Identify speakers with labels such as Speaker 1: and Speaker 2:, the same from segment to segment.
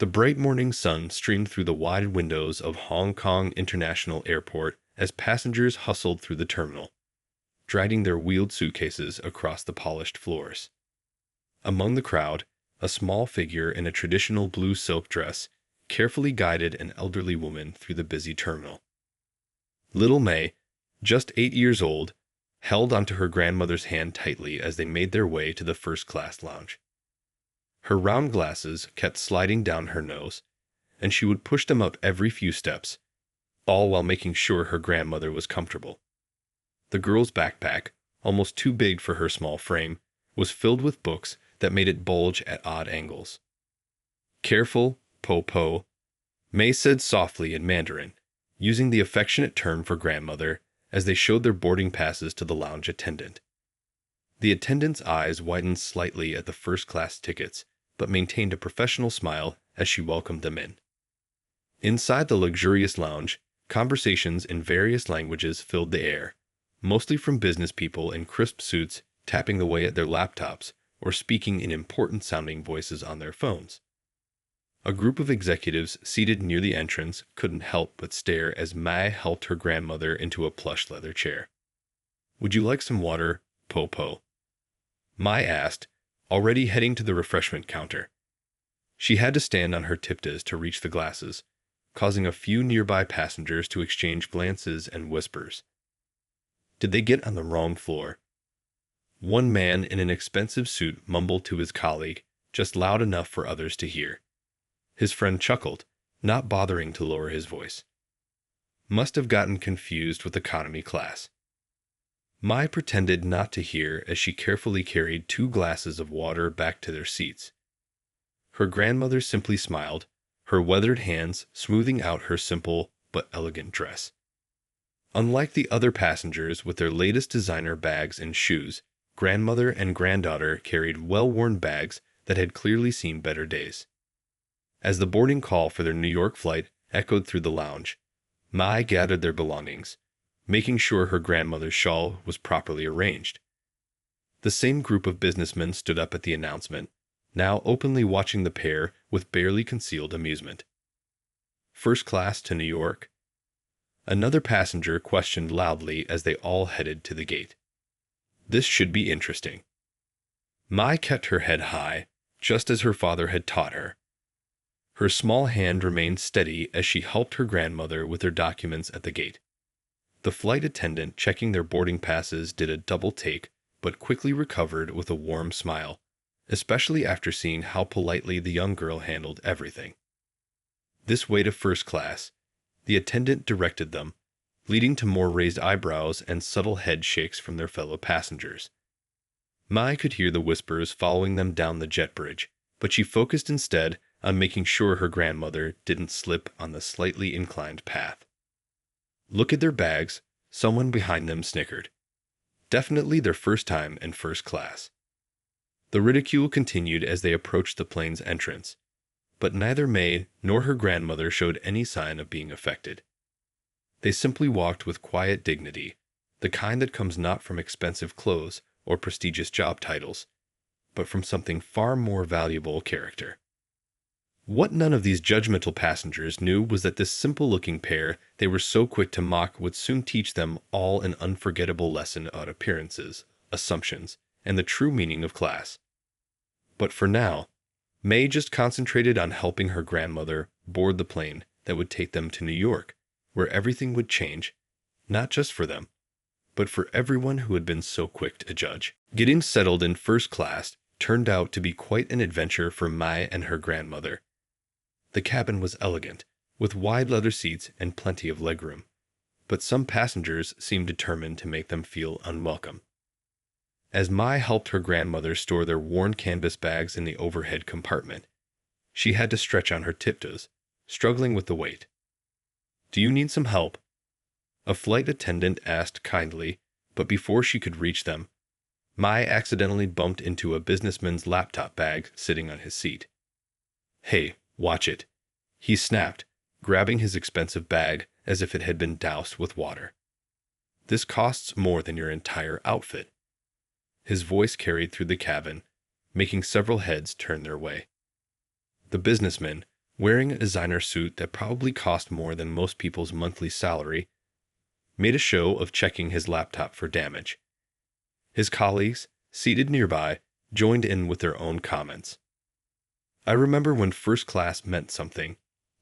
Speaker 1: The bright morning sun streamed through the wide windows of Hong Kong International Airport as passengers hustled through the terminal, dragging their wheeled suitcases across the polished floors. Among the crowd, a small figure in a traditional blue silk dress carefully guided an elderly woman through the busy terminal. Little May, just 8 years old, held onto her grandmother's hand tightly as they made their way to the first-class lounge. Her round glasses kept sliding down her nose, and she would push them up every few steps, all while making sure her grandmother was comfortable. The girl's backpack, almost too big for her small frame, was filled with books that made it bulge at odd angles. "Careful, Po-Po," May said softly in Mandarin, using the affectionate term for grandmother, as they showed their boarding passes to the lounge attendant. The attendant's eyes widened slightly at the first-class tickets, but maintained a professional smile as she welcomed them in. Inside the luxurious lounge, conversations in various languages filled the air, mostly from business people in crisp suits tapping away at their laptops or speaking in important-sounding voices on their phones. A group of executives seated near the entrance couldn't help but stare as Mai helped her grandmother into a plush leather chair. "Would you like some water, Po-Po?" Mai asked, already heading to the refreshment counter. She had to stand on her tiptoes to reach the glasses, causing a few nearby passengers to exchange glances and whispers. Did they get on the wrong floor? One man in an expensive suit mumbled to his colleague, just loud enough for others to hear. His friend chuckled, not bothering to lower his voice. Must have gotten confused with economy class. Mai pretended not to hear as she carefully carried 2 glasses of water back to their seats. Her grandmother simply smiled, her weathered hands smoothing out her simple but elegant dress. Unlike the other passengers with their latest designer bags and shoes, grandmother and granddaughter carried well-worn bags that had clearly seen better days. As the boarding call for their New York flight echoed through the lounge, Mai gathered their belongings, making sure her grandmother's shawl was properly arranged. The same group of businessmen stood up at the announcement, now openly watching the pair with barely concealed amusement. "First class to New York?" Another passenger questioned loudly as they all headed to the gate. This should be interesting. Mai kept her head high, just as her father had taught her. Her small hand remained steady as she helped her grandmother with her documents at the gate. The flight attendant checking their boarding passes did a double take, but quickly recovered with a warm smile, especially after seeing how politely the young girl handled everything. "This way to first class," the attendant directed them, leading to more raised eyebrows and subtle head shakes from their fellow passengers. Mai could hear the whispers following them down the jet bridge, but she focused instead on making sure her grandmother didn't slip on the slightly inclined path. "Look at their bags," someone behind them snickered. Definitely their first time in first class. The ridicule continued as they approached the plane's entrance, but neither May nor her grandmother showed any sign of being affected. They simply walked with quiet dignity, the kind that comes not from expensive clothes or prestigious job titles, but from something far more valuable: character. What none of these judgmental passengers knew was that this simple-looking pair they were so quick to mock would soon teach them all an unforgettable lesson about appearances, assumptions, and the true meaning of class. But for now, May just concentrated on helping her grandmother board the plane that would take them to New York, where everything would change, not just for them, but for everyone who had been so quick to judge. Getting settled in first class turned out to be quite an adventure for Mai and her grandmother. The cabin was elegant, with wide leather seats and plenty of legroom, but some passengers seemed determined to make them feel unwelcome. As Mai helped her grandmother store their worn canvas bags in the overhead compartment, she had to stretch on her tiptoes, struggling with the weight. "Do you need some help?" a flight attendant asked kindly, but before she could reach them, Mai accidentally bumped into a businessman's laptop bag sitting on his seat. "Hey, watch it," he snapped, grabbing his expensive bag as if it had been doused with water. "This costs more than your entire outfit." His voice carried through the cabin, making several heads turn their way. The businessman, wearing a designer suit that probably cost more than most people's monthly salary, made a show of checking his laptop for damage. His colleagues, seated nearby, joined in with their own comments. I remember when first class meant something,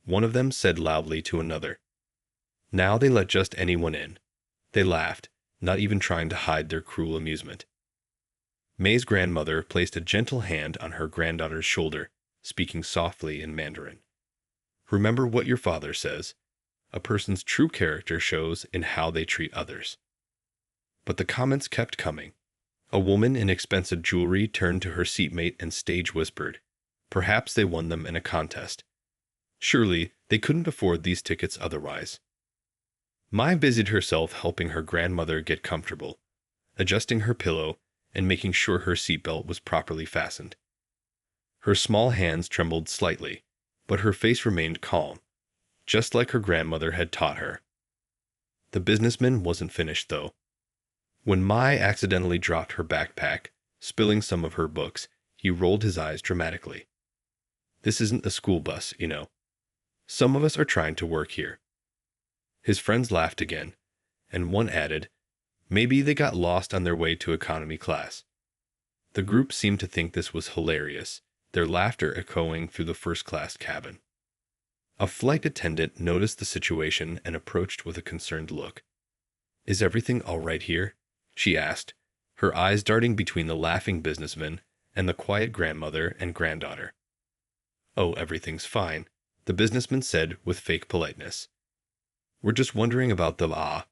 Speaker 1: one of them said loudly to another. Now they let just anyone in. They laughed, not even trying to hide their cruel amusement. May's grandmother placed a gentle hand on her granddaughter's shoulder, speaking softly in Mandarin. Remember what your father says. A person's true character shows in how they treat others. But the comments kept coming. A woman in expensive jewelry turned to her seatmate and stage whispered, perhaps they won them in a contest. Surely they couldn't afford these tickets otherwise. Mai busied herself helping her grandmother get comfortable, adjusting her pillow and making sure her seatbelt was properly fastened. Her small hands trembled slightly, but her face remained calm, just like her grandmother had taught her. The businessman wasn't finished, though. When Mai accidentally dropped her backpack, spilling some of her books, he rolled his eyes dramatically. This isn't a school bus, you know. Some of us are trying to work here. His friends laughed again, and one added, maybe they got lost on their way to economy class. The group seemed to think this was hilarious, their laughter echoing through the first-class cabin. A flight attendant noticed the situation and approached with a concerned look. Is everything all right here? She asked, her eyes darting between the laughing businessman and the quiet grandmother and granddaughter. Oh, everything's fine, the businessman said with fake politeness. We're just wondering about the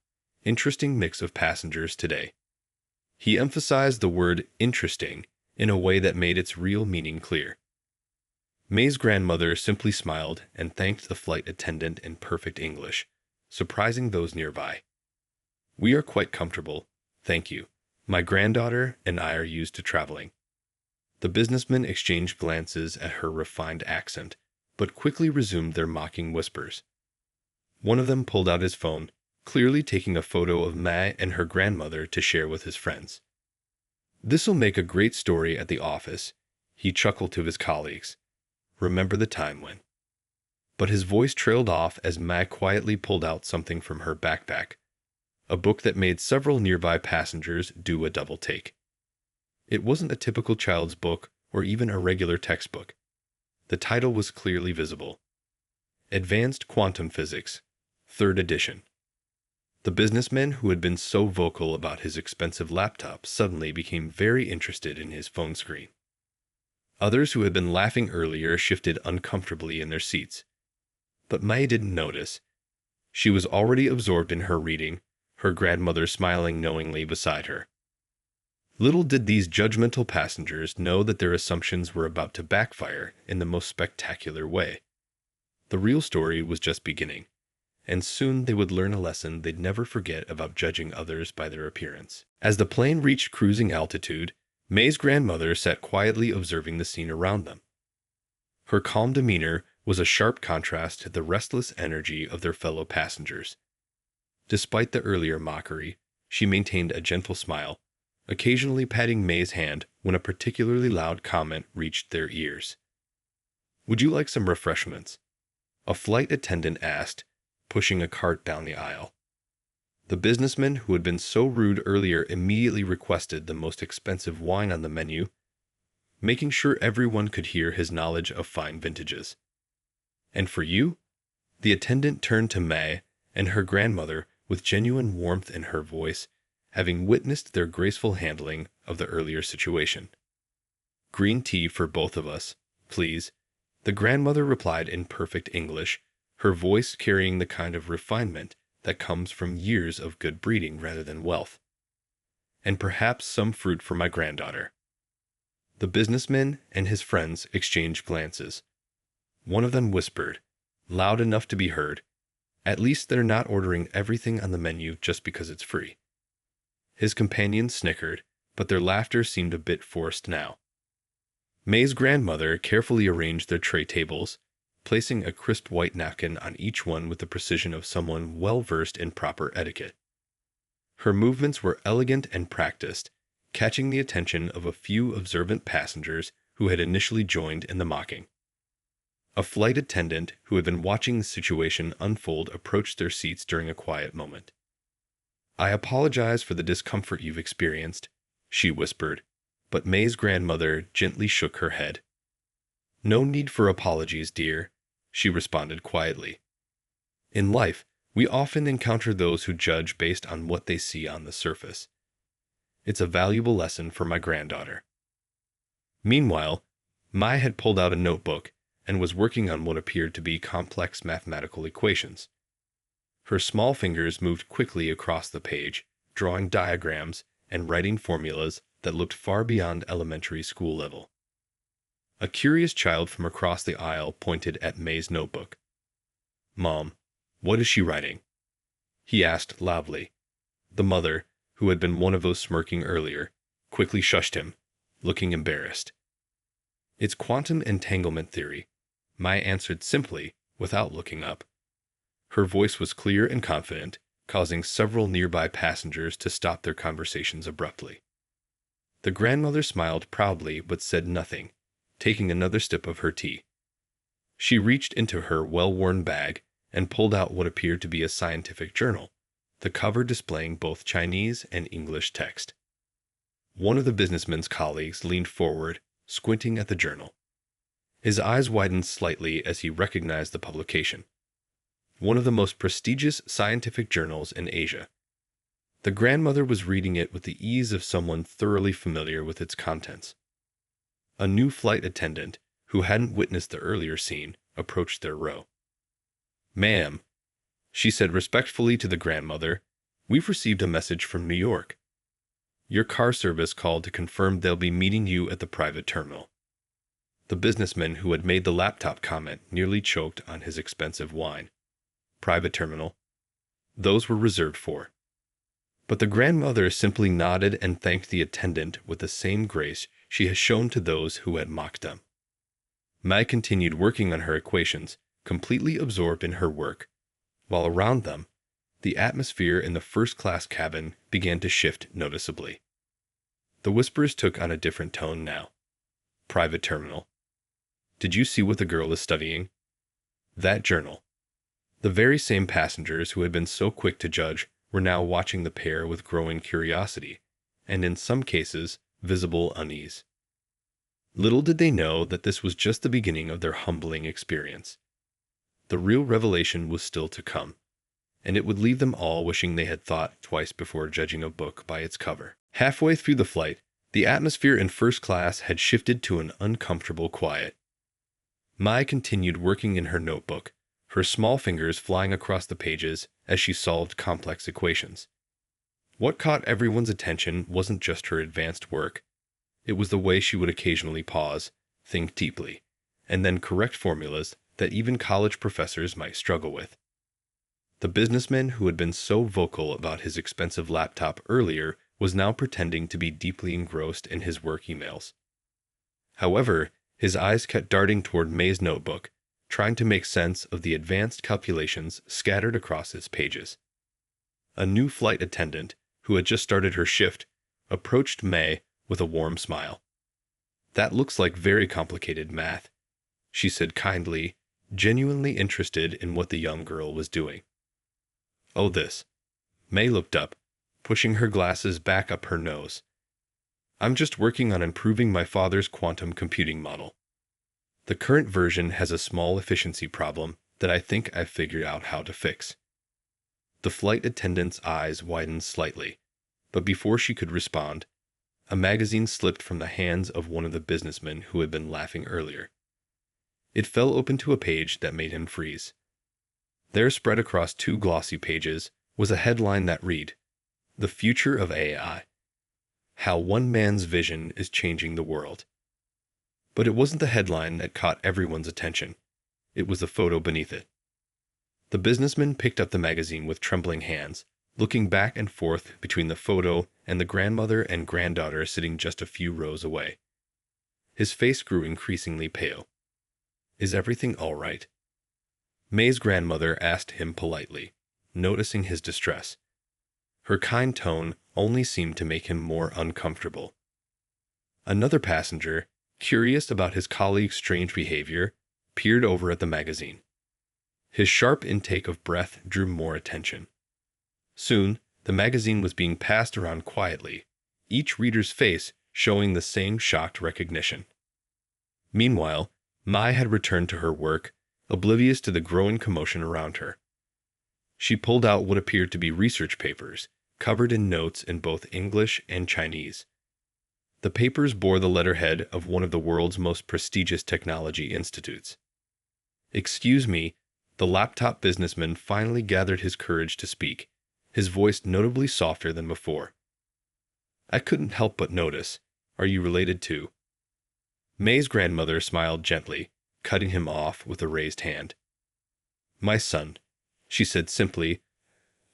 Speaker 1: interesting mix of passengers today. He emphasized the word interesting in a way that made its real meaning clear. May's grandmother simply smiled and thanked the flight attendant in perfect English, surprising those nearby. We are quite comfortable, thank you. My granddaughter and I are used to traveling. The businessmen exchanged glances at her refined accent, but quickly resumed their mocking whispers. One of them pulled out his phone, clearly taking a photo of Mai and her grandmother to share with his friends. This'll make a great story at the office, he chuckled to his colleagues. Remember the time when. But his voice trailed off as Mai quietly pulled out something from her backpack, a book that made several nearby passengers do a double take. It wasn't a typical child's book or even a regular textbook. The title was clearly visible. Advanced Quantum Physics, 3rd edition. The businessman who had been so vocal about his expensive laptop suddenly became very interested in his phone screen. Others who had been laughing earlier shifted uncomfortably in their seats. But Mai didn't notice. She was already absorbed in her reading, her grandmother smiling knowingly beside her. Little did these judgmental passengers know that their assumptions were about to backfire in the most spectacular way. The real story was just beginning, and soon they would learn a lesson they'd never forget about judging others by their appearance. As the plane reached cruising altitude, May's grandmother sat quietly observing the scene around them. Her calm demeanor was a sharp contrast to the restless energy of their fellow passengers. Despite the earlier mockery, she maintained a gentle smile, occasionally patting May's hand when a particularly loud comment reached their ears. Would you like some refreshments? A flight attendant asked, pushing a cart down the aisle. The businessman who had been so rude earlier immediately requested the most expensive wine on the menu, making sure everyone could hear his knowledge of fine vintages. And for you? The attendant turned to Mai and her grandmother with genuine warmth in her voice, having witnessed their graceful handling of the earlier situation. Green tea for both of us, please, the grandmother replied in perfect English, her voice carrying the kind of refinement that comes from years of good breeding rather than wealth. And perhaps some fruit for my granddaughter. The businessman and his friends exchanged glances. One of them whispered, loud enough to be heard, at least they're not ordering everything on the menu just because it's free. His companions snickered, but their laughter seemed a bit forced now. May's grandmother carefully arranged their tray tables, placing a crisp white napkin on each one with the precision of someone well-versed in proper etiquette. Her movements were elegant and practiced, catching the attention of a few observant passengers who had initially joined in the mocking. A flight attendant who had been watching the situation unfold approached their seats during a quiet moment. "I apologize for the discomfort you've experienced," she whispered, but May's grandmother gently shook her head. "No need for apologies, dear," she responded quietly. "In life, we often encounter those who judge based on what they see on the surface. It's a valuable lesson for my granddaughter." Meanwhile, Mai had pulled out a notebook and was working on what appeared to be complex mathematical equations. Her small fingers moved quickly across the page, drawing diagrams and writing formulas that looked far beyond elementary school level. A curious child from across the aisle pointed at May's notebook. "Mom, what is she writing?" he asked loudly. The mother, who had been one of those smirking earlier, quickly shushed him, looking embarrassed. "It's quantum entanglement theory," Mai answered simply, without looking up. Her voice was clear and confident, causing several nearby passengers to stop their conversations abruptly. The grandmother smiled proudly but said nothing, taking another sip of her tea. She reached into her well-worn bag and pulled out what appeared to be a scientific journal, the cover displaying both Chinese and English text. One of the businessman's colleagues leaned forward, squinting at the journal. His eyes widened slightly as he recognized the publication. One of the most prestigious scientific journals in Asia. The grandmother was reading it with the ease of someone thoroughly familiar with its contents. A new flight attendant, who hadn't witnessed the earlier scene, approached their row. "Ma'am," she said respectfully to the grandmother, "we've received a message from New York. Your car service called to confirm they'll be meeting you at the private terminal." The businessman who had made the laptop comment nearly choked on his expensive wine. Private terminal. Those were reserved for. But the grandmother simply nodded and thanked the attendant with the same grace she had shown to those who had mocked them. Mai continued working on her equations, completely absorbed in her work, while around them, the atmosphere in the first-class cabin began to shift noticeably. The whispers took on a different tone now. Private terminal. "Did you see what the girl is studying?" That journal. The very same passengers who had been so quick to judge were now watching the pair with growing curiosity, and in some cases, visible unease. Little did they know that this was just the beginning of their humbling experience. The real revelation was still to come, and it would leave them all wishing they had thought twice before judging a book by its cover. Halfway through the flight, the atmosphere in first class had shifted to an uncomfortable quiet. Mai continued working in her notebook, her small fingers flying across the pages as she solved complex equations. What caught everyone's attention wasn't just her advanced work. It was the way she would occasionally pause, think deeply, and then correct formulas that even college professors might struggle with. The businessman who had been so vocal about his expensive laptop earlier was now pretending to be deeply engrossed in his work emails. However, his eyes kept darting toward May's notebook, trying to make sense of the advanced calculations scattered across its pages. A new flight attendant, who had just started her shift, approached May with a warm smile. "That looks like very complicated math," she said kindly, genuinely interested in what the young girl was doing. "Oh, this." May looked up, pushing her glasses back up her nose. "I'm just working on improving my father's quantum computing model. The current version has a small efficiency problem that I think I've figured out how to fix." The flight attendant's eyes widened slightly, but before she could respond, a magazine slipped from the hands of one of the businessmen who had been laughing earlier. It fell open to a page that made him freeze. There, spread across two glossy pages, was a headline that read, "The Future of AI. How One Man's Vision is Changing the World." But it wasn't the headline that caught everyone's attention. It was the photo beneath it. The businessman picked up the magazine with trembling hands, looking back and forth between the photo and the grandmother and granddaughter sitting just a few rows away. His face grew increasingly pale. "Is everything all right?" May's grandmother asked him politely, noticing his distress. Her kind tone only seemed to make him more uncomfortable. Another passenger, curious about his colleague's strange behavior, peered over at the magazine. His sharp intake of breath drew more attention. Soon, the magazine was being passed around quietly, each reader's face showing the same shocked recognition. Meanwhile, Mai had returned to her work, oblivious to the growing commotion around her. She pulled out what appeared to be research papers, covered in notes in both English and Chinese. The papers bore the letterhead of one of the world's most prestigious technology institutes. "Excuse me," the laptop businessman finally gathered his courage to speak, his voice notably softer than before. "I couldn't help but notice. Are you related to—" May's grandmother smiled gently, cutting him off with a raised hand. "My son," she said simply,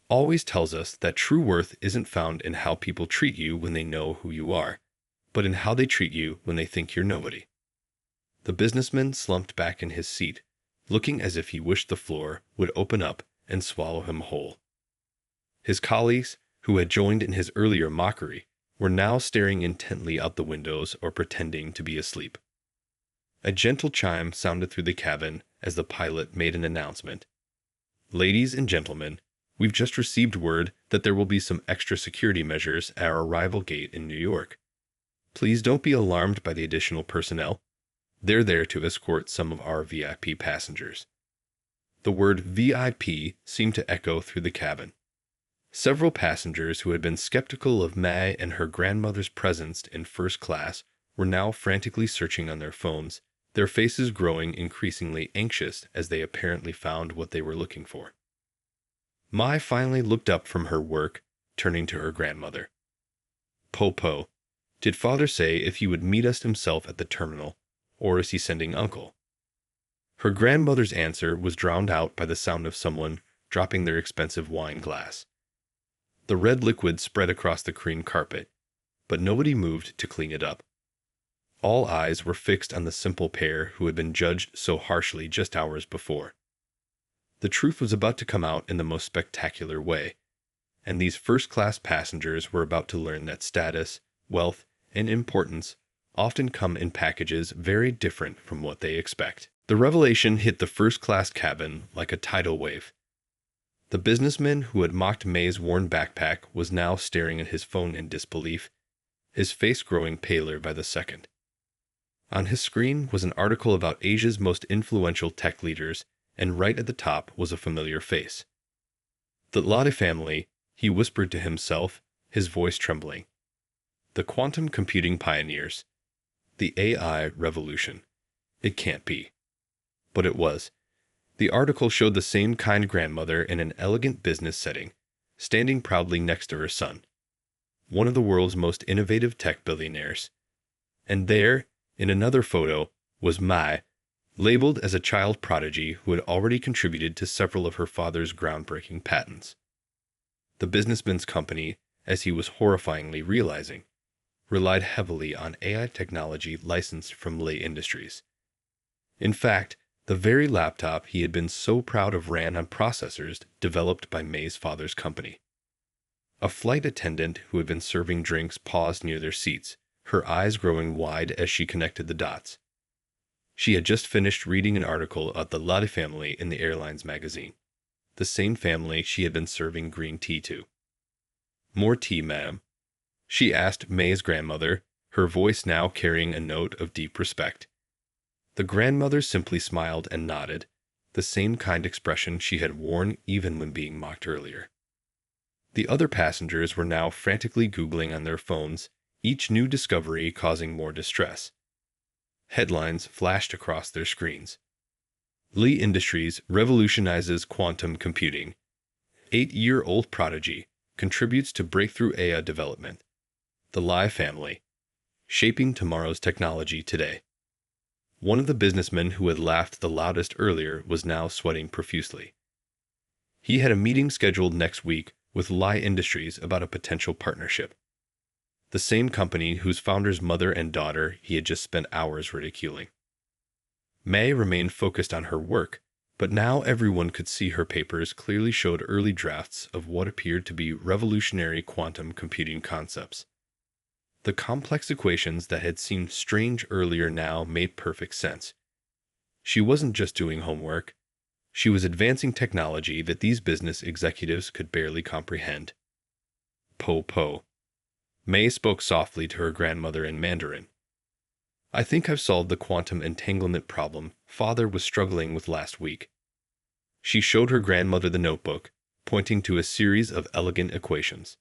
Speaker 1: "always tells us that true worth isn't found in how people treat you when they know who you are, but in how they treat you when they think you're nobody." The businessman slumped back in his seat, looking as if he wished the floor would open up and swallow him whole. His colleagues, who had joined in his earlier mockery, were now staring intently out the windows or pretending to be asleep. A gentle chime sounded through the cabin as the pilot made an announcement. "Ladies and gentlemen, we've just received word that there will be some extra security measures at our arrival gate in New York. Please don't be alarmed by the additional personnel. They're there to escort some of our VIP passengers." The word VIP seemed to echo through the cabin. Several passengers who had been skeptical of Mai and her grandmother's presence in first class were now frantically searching on their phones, their faces growing increasingly anxious as they apparently found what they were looking for. Mai finally looked up from her work, turning to her grandmother. "Po, did father say if he would meet us himself at the terminal, or is he sending uncle?" Her grandmother's answer was drowned out by the sound of someone dropping their expensive wine glass. The red liquid spread across the cream carpet, but nobody moved to clean it up. All eyes were fixed on the simple pair who had been judged so harshly just hours before. The truth was about to come out in the most spectacular way, and these first-class passengers were about to learn that status, wealth, and importance often come in packages very different from what they expect. The revelation hit the first-class cabin like a tidal wave. The businessman who had mocked May's worn backpack was now staring at his phone in disbelief, his face growing paler by the second. On his screen was an article about Asia's most influential tech leaders, and right at the top was a familiar face. "The Lade family," he whispered to himself, his voice trembling. "The quantum computing pioneers. The AI revolution. It can't be." But it was. The article showed the same kind grandmother in an elegant business setting, standing proudly next to her son, one of the world's most innovative tech billionaires. And there, in another photo, was Mai, labeled as a child prodigy who had already contributed to several of her father's groundbreaking patents. The businessman's company, as he was horrifyingly realizing, relied heavily on AI technology licensed from Lay Industries. In fact, the very laptop he had been so proud of ran on processors developed by May's father's company. A flight attendant who had been serving drinks paused near their seats, her eyes growing wide as she connected the dots. She had just finished reading an article about the Lade family in the airlines magazine, the same family she had been serving green tea to. "More tea, ma'am?" she asked May's grandmother, her voice now carrying a note of deep respect. The grandmother simply smiled and nodded, the same kind expression she had worn even when being mocked earlier. The other passengers were now frantically Googling on their phones, each new discovery causing more distress. Headlines flashed across their screens. "Lee Industries revolutionizes quantum computing. 8-year-old prodigy contributes to breakthrough AI development. The Lai family, shaping tomorrow's technology today." One of the businessmen who had laughed the loudest earlier was now sweating profusely. He had a meeting scheduled next week with Lai Industries about a potential partnership, the same company whose founder's mother and daughter he had just spent hours ridiculing. May remained focused on her work, but now everyone could see her papers clearly showed early drafts of what appeared to be revolutionary quantum computing concepts. The complex equations that had seemed strange earlier now made perfect sense. She wasn't just doing homework. She was advancing technology that these business executives could barely comprehend. Po po. May spoke softly to her grandmother in Mandarin. I think I've solved the quantum entanglement problem Father was struggling with last week. She showed her grandmother the notebook, pointing to a series of elegant equations.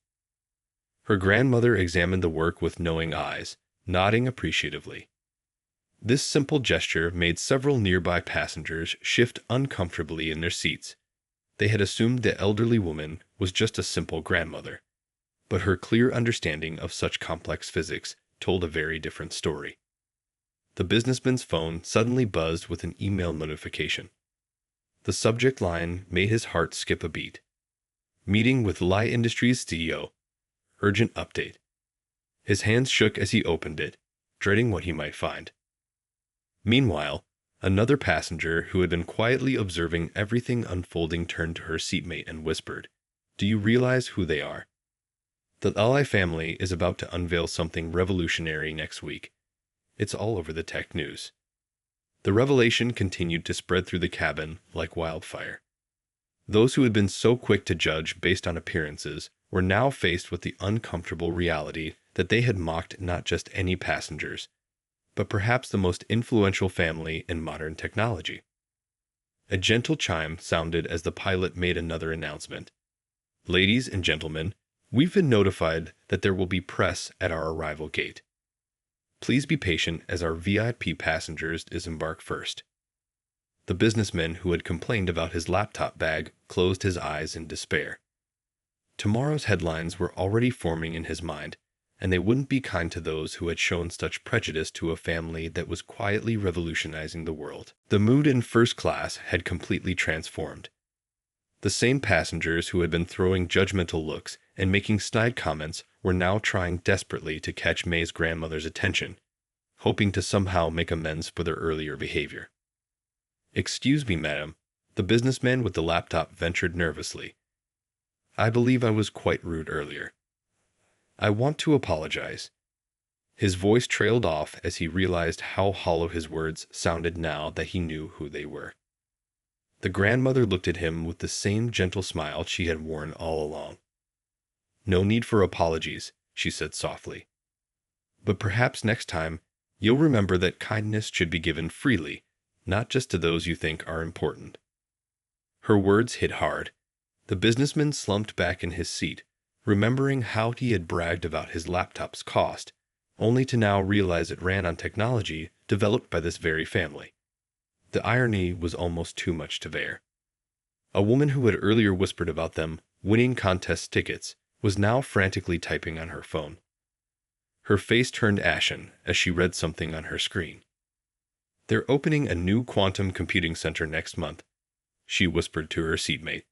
Speaker 1: Her grandmother examined the work with knowing eyes, nodding appreciatively. This simple gesture made several nearby passengers shift uncomfortably in their seats. They had assumed the elderly woman was just a simple grandmother, but her clear understanding of such complex physics told a very different story. The businessman's phone suddenly buzzed with an email notification. The subject line made his heart skip a beat. Meeting with Light Industries CEO. Urgent update. His hands shook as he opened it, dreading what he might find. Meanwhile, another passenger who had been quietly observing everything unfolding turned to her seatmate and whispered, "Do you realize who they are? The Ally family is about to unveil something revolutionary next week. It's all over the tech news." The revelation continued to spread through the cabin like wildfire. Those who had been so quick to judge based on appearances were now faced with the uncomfortable reality that they had mocked not just any passengers, but perhaps the most influential family in modern technology. A gentle chime sounded as the pilot made another announcement. "Ladies and gentlemen, we've been notified that there will be press at our arrival gate. Please be patient as our VIP passengers disembark first." The businessman who had complained about his laptop bag closed his eyes in despair. Tomorrow's headlines were already forming in his mind, and they wouldn't be kind to those who had shown such prejudice to a family that was quietly revolutionizing the world. The mood in first class had completely transformed. The same passengers who had been throwing judgmental looks and making snide comments were now trying desperately to catch May's grandmother's attention, hoping to somehow make amends for their earlier behavior. "Excuse me, madam," the businessman with the laptop ventured nervously. "I believe I was quite rude earlier. I want to apologize." His voice trailed off as he realized how hollow his words sounded now that he knew who they were. The grandmother looked at him with the same gentle smile she had worn all along. "No need for apologies," she said softly. "But perhaps next time you'll remember that kindness should be given freely, not just to those you think are important." Her words hit hard. The businessman slumped back in his seat, remembering how he had bragged about his laptop's cost, only to now realize it ran on technology developed by this very family. The irony was almost too much to bear. A woman who had earlier whispered about them winning contest tickets was now frantically typing on her phone. Her face turned ashen as she read something on her screen. "They're opening a new quantum computing center next month," she whispered to her seatmate.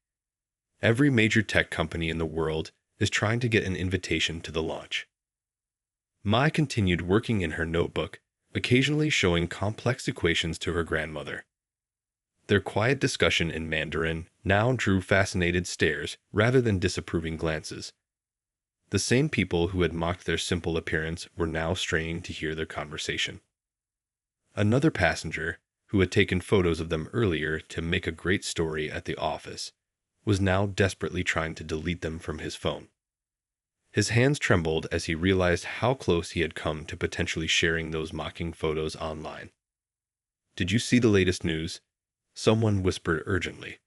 Speaker 1: "Every major tech company in the world is trying to get an invitation to the launch." Mai continued working in her notebook, occasionally showing complex equations to her grandmother. Their quiet discussion in Mandarin now drew fascinated stares rather than disapproving glances. The same people who had mocked their simple appearance were now straining to hear their conversation. Another passenger, who had taken photos of them earlier to make a great story at the office, was now desperately trying to delete them from his phone. His hands trembled as he realized how close he had come to potentially sharing those mocking photos online. "Did you see the latest news?" someone whispered urgently.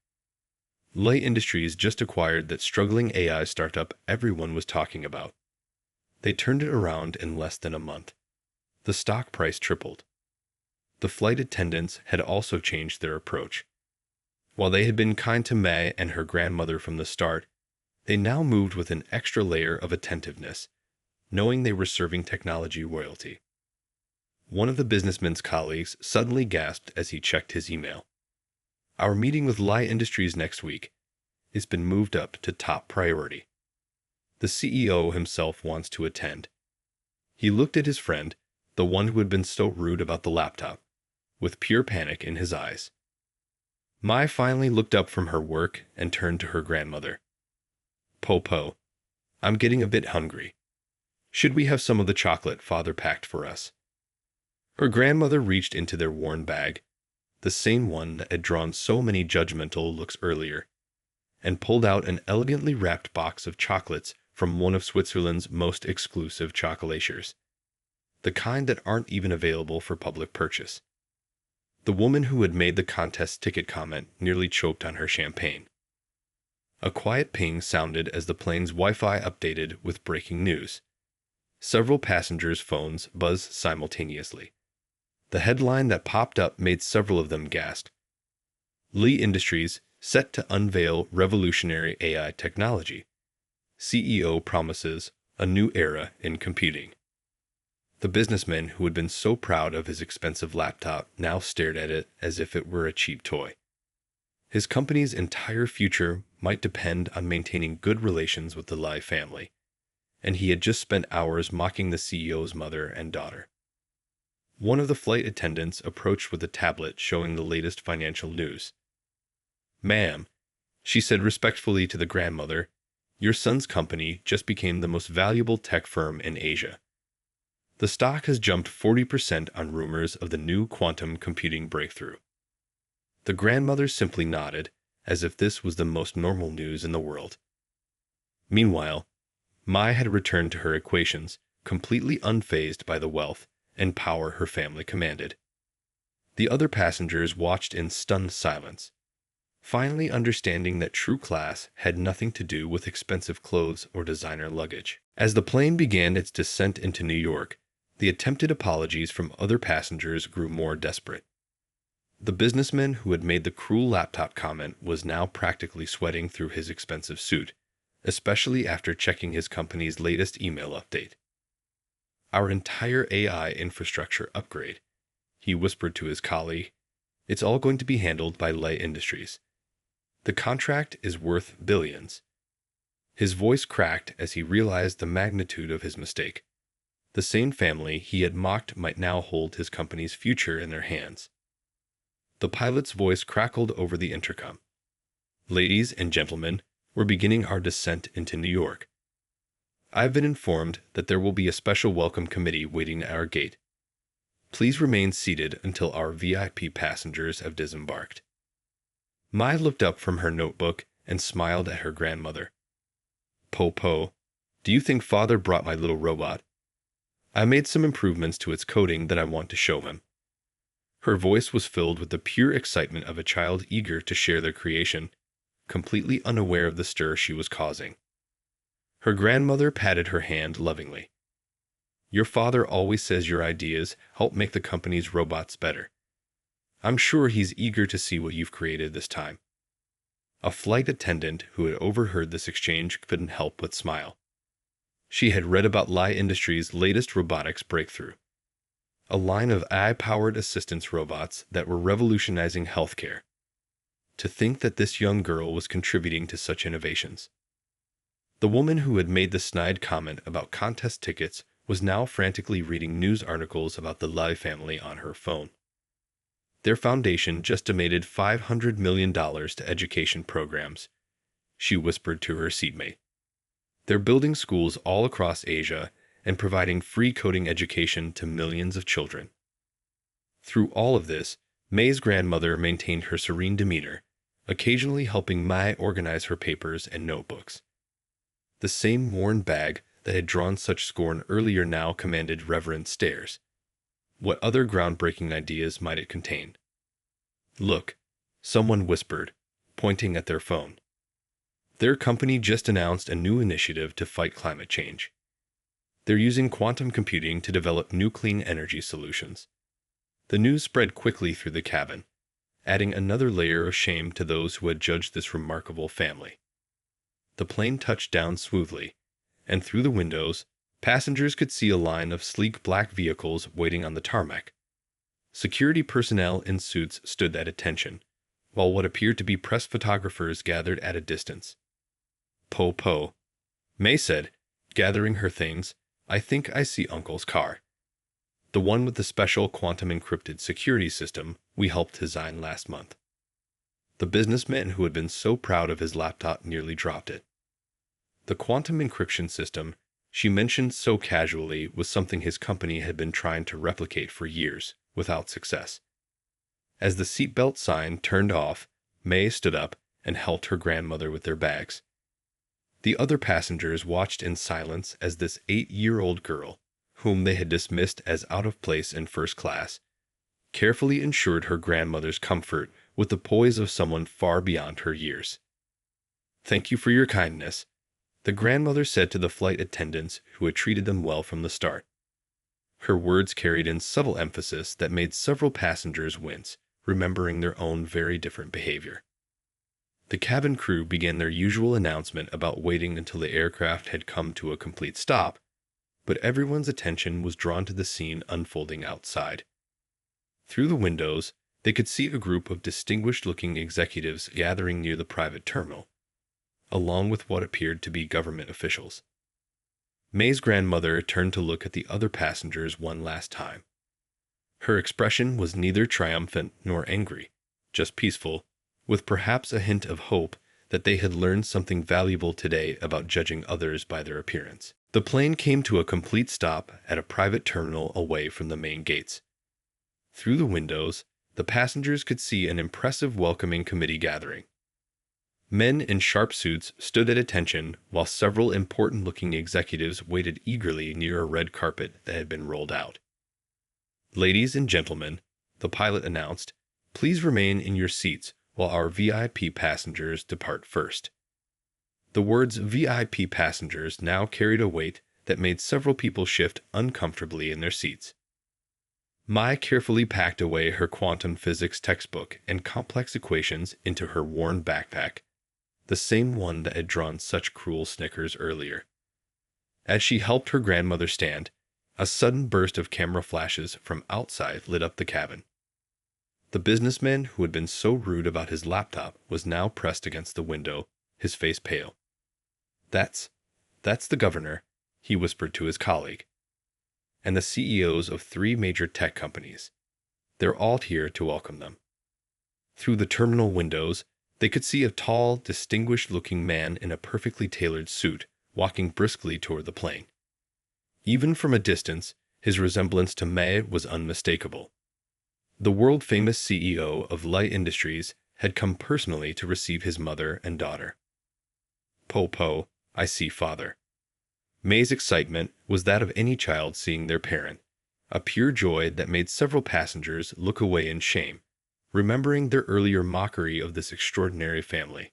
Speaker 1: Light Industries just acquired that struggling AI startup everyone was talking about. They turned it around in less than a month. The stock price tripled. The flight attendants had also changed their approach. While they had been kind to May and her grandmother from the start, they now moved with an extra layer of attentiveness, knowing they were serving technology royalty. One of the businessman's colleagues suddenly gasped as he checked his email. "Our meeting with Light Industries next week has been moved up to top priority. The CEO himself wants to attend." He looked at his friend, the one who had been so rude about the laptop, with pure panic in his eyes. Mai finally looked up from her work and turned to her grandmother. "Po, I'm getting a bit hungry. Should we have some of the chocolate Father packed for us?" Her grandmother reached into their worn bag. the same one that had drawn so many judgmental looks earlier, and pulled out an elegantly wrapped box of chocolates from one of Switzerland's most exclusive chocolatiers, the kind that aren't even available for public purchase. The woman who had made the contest ticket comment nearly choked on her champagne. A quiet ping sounded as the plane's Wi-Fi updated with breaking news. Several passengers' phones buzzed simultaneously. The headline that popped up made several of them gasp. Lee Industries set to unveil revolutionary AI technology. CEO promises a new era in computing. The businessman who had been so proud of his expensive laptop now stared at it as if it were a cheap toy. His company's entire future might depend on maintaining good relations with the Lai family, and he had just spent hours mocking the CEO's mother and daughter. One of the flight attendants approached with a tablet showing the latest financial news. "Ma'am," she said respectfully to the grandmother, "your son's company just became the most valuable tech firm in Asia. The stock has jumped 40% on rumors of the new quantum computing breakthrough." The grandmother simply nodded, as if this was the most normal news in the world. Meanwhile, Mai had returned to her equations, completely unfazed by the wealth and power her family commanded. The other passengers watched in stunned silence, finally understanding that true class had nothing to do with expensive clothes or designer luggage. As the plane began its descent into New York, the attempted apologies from other passengers grew more desperate. The businessman who had made the cruel laptop comment was now practically sweating through his expensive suit, especially after checking his company's latest email update. "Our entire AI infrastructure upgrade," he whispered to his colleague. "It's all going to be handled by Lei Industries. The contract is worth billions." His voice cracked as he realized the magnitude of his mistake. The same family he had mocked might now hold his company's future in their hands. The pilot's voice crackled over the intercom. "Ladies and gentlemen, we're beginning our descent into New York. I've been informed that there will be a special welcome committee waiting at our gate. Please remain seated until our VIP passengers have disembarked." Mai looked up from her notebook and smiled at her grandmother. "Po, do you think father brought my little robot? I made some improvements to its coding that I want to show him." Her voice was filled with the pure excitement of a child eager to share their creation, completely unaware of the stir she was causing. Her grandmother patted her hand lovingly. "Your father always says your ideas help make the company's robots better. I'm sure he's eager to see what you've created this time." A flight attendant who had overheard this exchange couldn't help but smile. She had read about Lai Industries' latest robotics breakthrough, a line of AI-powered assistance robots that were revolutionizing healthcare. To think that this young girl was contributing to such innovations. The woman who had made the snide comment about contest tickets was now frantically reading news articles about the Lai family on her phone. Their foundation just donated $500 million to education programs, she whispered to her seatmate. They're building schools all across Asia and providing free coding education to millions of children. Through all of this, Mai's grandmother maintained her serene demeanor, occasionally helping Mai organize her papers and notebooks. The same worn bag that had drawn such scorn earlier now commanded reverent stares. What other groundbreaking ideas might it contain? "Look," someone whispered, pointing at their phone. Their company just announced a new initiative to fight climate change. They're using quantum computing to develop new clean energy solutions. The news spread quickly through the cabin, adding another layer of shame to those who had judged this remarkable family. The plane touched down smoothly, and through the windows, passengers could see a line of sleek black vehicles waiting on the tarmac. Security personnel in suits stood at attention, while what appeared to be press photographers gathered at a distance. Po, Mai said, gathering her things, "I think I see Uncle's car. The one with the special quantum encrypted security system we helped design last month." The businessman who had been so proud of his laptop nearly dropped it. The quantum encryption system she mentioned so casually was something his company had been trying to replicate for years, without success. As the seatbelt sign turned off, May stood up and helped her grandmother with their bags. The other passengers watched in silence as this 8-year-old girl, whom they had dismissed as out of place in first class, carefully ensured her grandmother's comfort with the poise of someone far beyond her years. "Thank you for your kindness," the grandmother said to the flight attendants who had treated them well from the start. Her words carried in subtle emphasis that made several passengers wince, remembering their own very different behavior. The cabin crew began their usual announcement about waiting until the aircraft had come to a complete stop, but everyone's attention was drawn to the scene unfolding outside. Through the windows, they could see a group of distinguished-looking executives gathering near the private terminal, along with what appeared to be government officials. May's grandmother turned to look at the other passengers one last time. Her expression was neither triumphant nor angry, just peaceful, with perhaps a hint of hope that they had learned something valuable today about judging others by their appearance. The plane came to a complete stop at a private terminal away from the main gates. Through the windows, the passengers could see an impressive welcoming committee gathering. Men in sharp suits stood at attention while several important-looking executives waited eagerly near a red carpet that had been rolled out. "Ladies and gentlemen," the pilot announced, "please remain in your seats while our VIP passengers depart first." The words VIP passengers now carried a weight that made several people shift uncomfortably in their seats. Mai carefully packed away her quantum physics textbook and complex equations into her worn backpack, the same one that had drawn such cruel snickers earlier. As she helped her grandmother stand, a sudden burst of camera flashes from outside lit up the cabin. The businessman who had been so rude about his laptop was now pressed against the window, his face pale. That's the governor," he whispered to his colleague. "And the CEOs of 3 major tech companies. They're all here to welcome them." Through the terminal windows, they could see a tall, distinguished-looking man in a perfectly tailored suit walking briskly toward the plane. Even from a distance, his resemblance to May was unmistakable. The world-famous CEO of Light Industries had come personally to receive his mother and daughter. "Po, I see father." May's excitement was that of any child seeing their parent, a pure joy that made several passengers look away in shame, remembering their earlier mockery of this extraordinary family.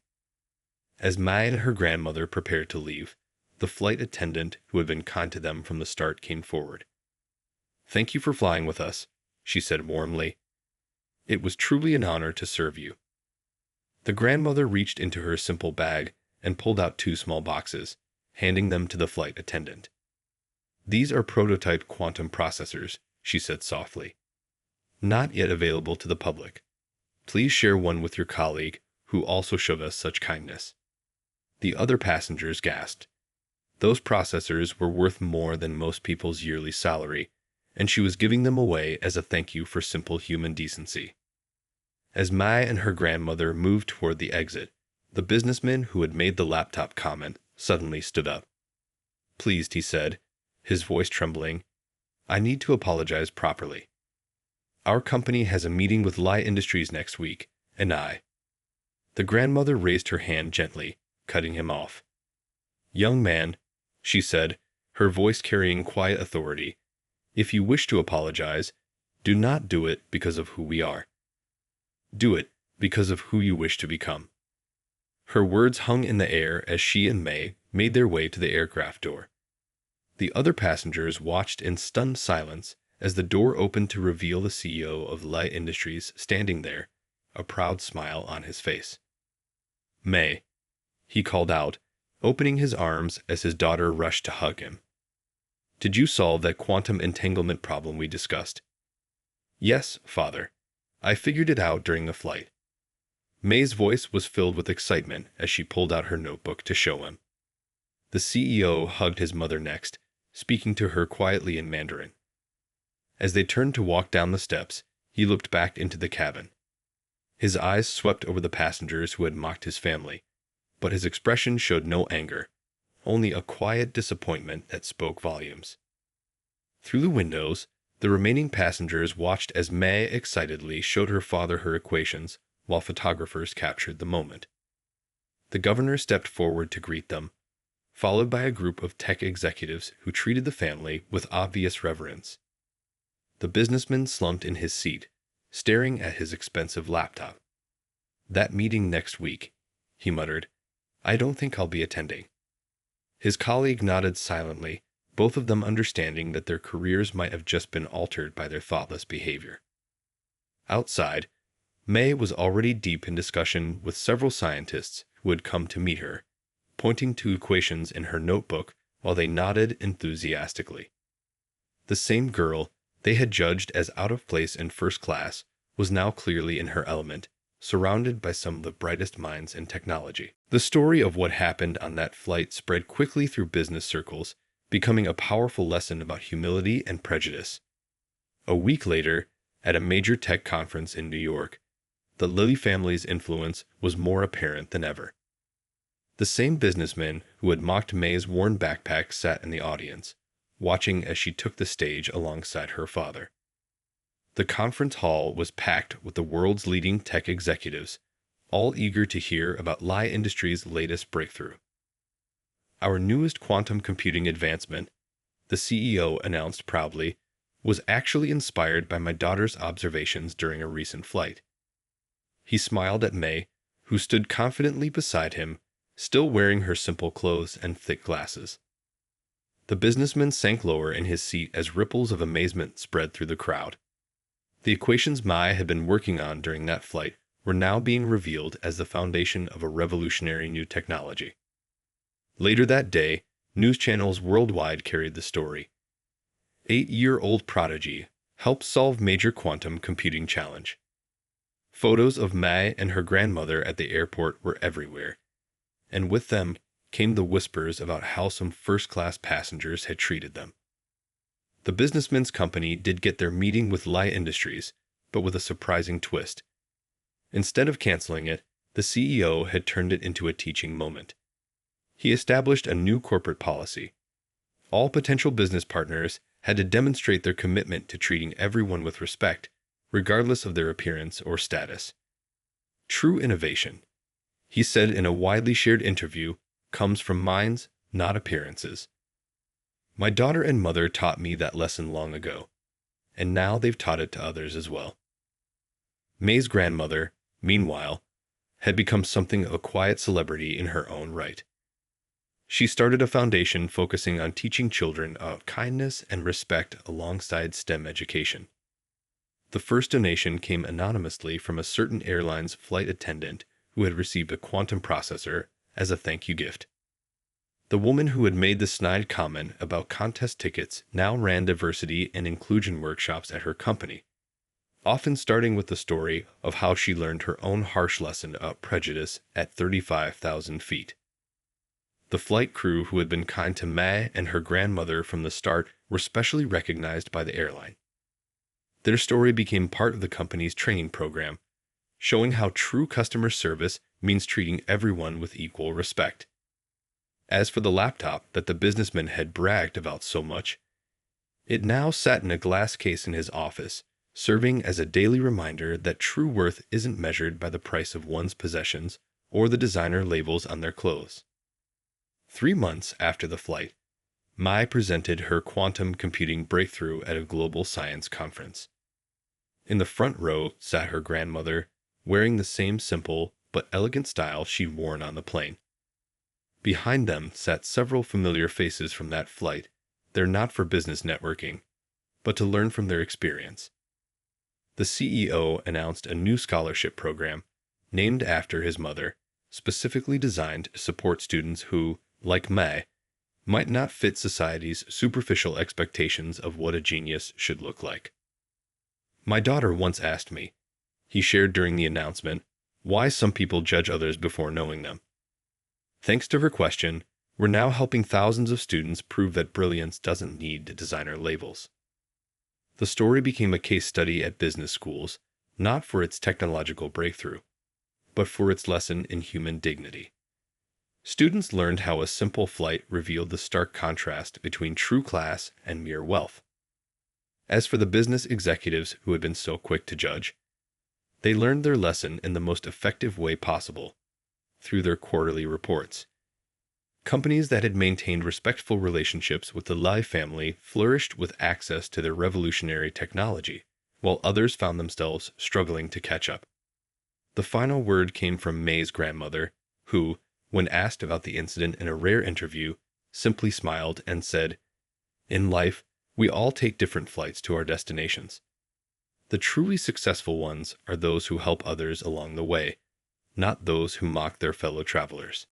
Speaker 1: As Mai and her grandmother prepared to leave, the flight attendant who had been kind to them from the start came forward. "Thank you for flying with us," she said warmly. "It was truly an honor to serve you." The grandmother reached into her simple bag and pulled out 2 small boxes, handing them to the flight attendant. "These are prototype quantum processors," she said softly. "Not yet available to the public. Please share one with your colleague, who also showed us such kindness." The other passengers gasped. Those processors were worth more than most people's yearly salary, and she was giving them away as a thank you for simple human decency. As Mai and her grandmother moved toward the exit, the businessman who had made the laptop comment suddenly stood up. "Pleased," he said, his voice trembling, "I need to apologize properly. Our company has a meeting with Light Industries next week, and I—" The grandmother raised her hand gently, cutting him off. "Young man," she said, her voice carrying quiet authority, "if you wish to apologize, do not do it because of who we are. Do it because of who you wish to become." Her words hung in the air as she and May made their way to the aircraft door. The other passengers watched in stunned silence as the door opened to reveal the CEO of Light Industries standing there, a proud smile on his face. "May," he called out, opening his arms as his daughter rushed to hug him. "Did you solve that quantum entanglement problem we discussed?" "Yes, father. I figured it out during the flight." May's voice was filled with excitement as she pulled out her notebook to show him. The CEO hugged his mother next, speaking to her quietly in Mandarin. As they turned to walk down the steps, he looked back into the cabin. His eyes swept over the passengers who had mocked his family, but his expression showed no anger, only a quiet disappointment that spoke volumes. Through the windows, The remaining passengers watched as May excitedly showed her father her equations, while photographers captured the moment. The governor stepped forward to greet them, followed by a group of tech executives who treated the family with obvious reverence. The businessman slumped in his seat, staring at his expensive laptop. "That meeting next week," he muttered. "I don't think I'll be attending." His colleague nodded silently, both of them understanding that their careers might have just been altered by their thoughtless behavior. Outside, May was already deep in discussion with several scientists who had come to meet her, pointing to equations in her notebook while they nodded enthusiastically. The same girl they had judged as out of place in first class was now clearly in her element, surrounded by some of the brightest minds in technology. The story of what happened on that flight spread quickly through business circles, becoming a powerful lesson about humility and prejudice. A week later, at a major tech conference in New York, the Lilly family's influence was more apparent than ever. The same businessman who had mocked May's worn backpack sat in the audience, watching as she took the stage alongside her father. The conference hall was packed with the world's leading tech executives, all eager to hear about Lie Industries' latest breakthrough. "Our newest quantum computing advancement," the CEO announced proudly, "was actually inspired by my daughter's observations during a recent flight." He smiled at May, who stood confidently beside him, still wearing her simple clothes and thick glasses. The businessman sank lower in his seat as ripples of amazement spread through the crowd. The equations Mai had been working on during that flight were now being revealed as the foundation of a revolutionary new technology. Later that day, news channels worldwide carried the story. 8-year-old prodigy helped solve major quantum computing challenge. Photos of Mai and her grandmother at the airport were everywhere, and with them came the whispers about how some first-class passengers had treated them. The businessman's company did get their meeting with Lie Industries, but with a surprising twist. Instead of canceling it, the CEO had turned it into a teaching moment. He established a new corporate policy. All potential business partners had to demonstrate their commitment to treating everyone with respect, regardless of their appearance or status. "True innovation," he said in a widely shared interview, "comes from minds, not appearances. My daughter and mother taught me that lesson long ago, and now they've taught it to others as well." May's grandmother, meanwhile, had become something of a quiet celebrity in her own right. She started a foundation focusing on teaching children of kindness and respect alongside STEM education. The first donation came anonymously from a certain airline's flight attendant who had received a quantum processor as a thank you gift. The woman who had made the snide comment about contest tickets now ran diversity and inclusion workshops at her company, often starting with the story of how she learned her own harsh lesson about prejudice at 35,000 feet. The flight crew who had been kind to Mai and her grandmother from the start were specially recognized by the airline. Their story became part of the company's training program, showing how true customer service means treating everyone with equal respect. As for the laptop that the businessman had bragged about so much, it now sat in a glass case in his office, serving as a daily reminder that true worth isn't measured by the price of one's possessions or the designer labels on their clothes. 3 months after the flight, Mai presented her quantum computing breakthrough at a global science conference. In the front row sat her grandmother, wearing the same simple but elegant style she'd worn on the plane. Behind them sat several familiar faces from that flight, there not for business networking, but to learn from their experience. The CEO announced a new scholarship program, named after his mother, specifically designed to support students who, like Mai, might not fit society's superficial expectations of what a genius should look like. "My daughter once asked me," he shared during the announcement, "why some people judge others before knowing them. Thanks to her question, we're now helping thousands of students prove that brilliance doesn't need designer labels." The story became a case study at business schools, not for its technological breakthrough, but for its lesson in human dignity. Students learned how a simple flight revealed the stark contrast between true class and mere wealth. As for the business executives who had been so quick to judge, they learned their lesson in the most effective way possible, through their quarterly reports. Companies that had maintained respectful relationships with the Lai family flourished with access to their revolutionary technology, while others found themselves struggling to catch up. The final word came from May's grandmother, who, when asked about the incident in a rare interview, simply smiled and said, "In life, we all take different flights to our destinations. The truly successful ones are those who help others along the way, not those who mock their fellow travelers."